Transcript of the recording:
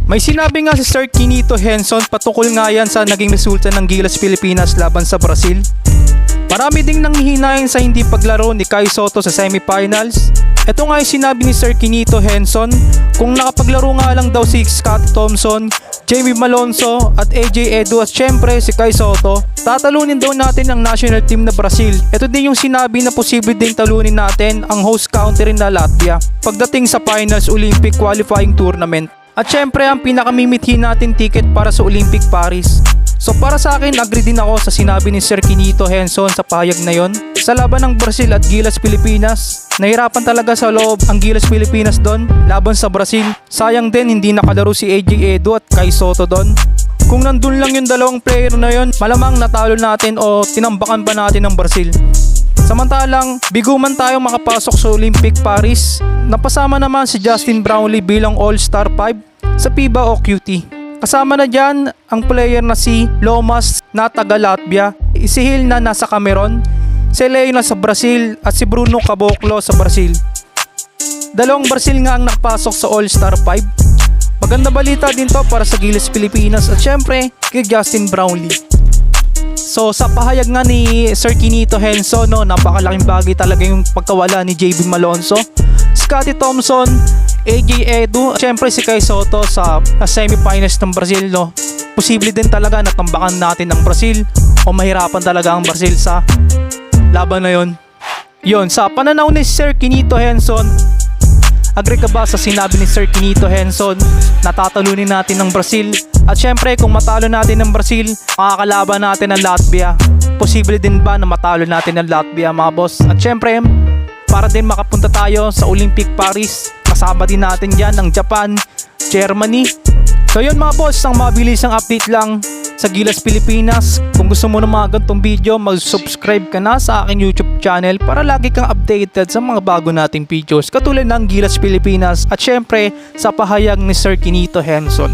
May sinabi nga si Sir Quinito Henson patungkol nga yan sa naging resulta ng Gilas Pilipinas laban sa Brazil. Marami ding nanghihinayin sa hindi paglaro ni Kai Sotto sa semifinals. Ito nga yung sinabi ni Sir Quinito Henson, kung nakapaglaro nga lang daw si Scottie Thompson, Jamie Malonzo at AJ Edu at syempre si Kai Sotto, tatalunin daw natin ang national team na Brazil. Ito din yung sinabi na posible ding talunin natin ang host country na Latvia pagdating sa finals Olympic qualifying tournament. At syempre ang pinakamimithi natin ticket para sa Olympic Paris. So para sa akin, agree din ako sa sinabi ni Sir Quinito Henson sa pahayag na yon. Sa laban ng Brazil at Gilas Pilipinas, nahirapan talaga sa loob ang Gilas Pilipinas doon laban sa Brazil. Sayang din hindi nakalaro si AJ Edu at Kai Sotto doon. Kung nandun lang yung dalawang player na yon, malamang natalo natin o tinambakan pa natin ng Brazil. Samantalang, bigo man tayo makapasok sa Olympic Paris, napasama naman si Justin Brownlee bilang All-Star 5 sa FIBA o QT. Kasama na dyan ang player na si Lomas na taga Latvia, si Hill na nasa Cameroon, si Leo na sa Brazil at si Bruno Caboclo sa Brazil. Dalawang Brazil nga ang nakapasok sa All-Star 5. Maganda balita din to para sa Gilas Pilipinas at syempre kay Justin Brownlee. So sa pahayag nga ni Sir Quinito Henson, napakalaking bagay talaga yung pagkawala ni JB Malonzo, Scottie Thompson, AJ Edu, syempre si Kai Sotto sa semifinals ng Brazil. Posible din talaga na tambakan natin ang Brazil o mahirapan talaga ang Brazil sa laban na yon. Yon, sa pananaw ni Sir Quinito Henson, agree ka ba sa sinabi ni Sir Quinito Henson na tatalunin natin ng Brazil? At syempre kung matalo natin ng Brazil, makakalaban natin ang Latvia. Posible din ba na matalo natin ang Latvia mga boss? At syempre, para din makapunta tayo sa Olympic Paris, kasama din natin dyan ang Japan, Germany. So yun mga boss, ang mabilisang update lang sa Gilas Pilipinas. Kung gusto mo ng mga ganitong video, mag-subscribe ka na sa aking YouTube channel para lagi kang updated sa mga bago nating videos katulad ng Gilas Pilipinas at syempre sa pahayag ni Sir Quinito Henson.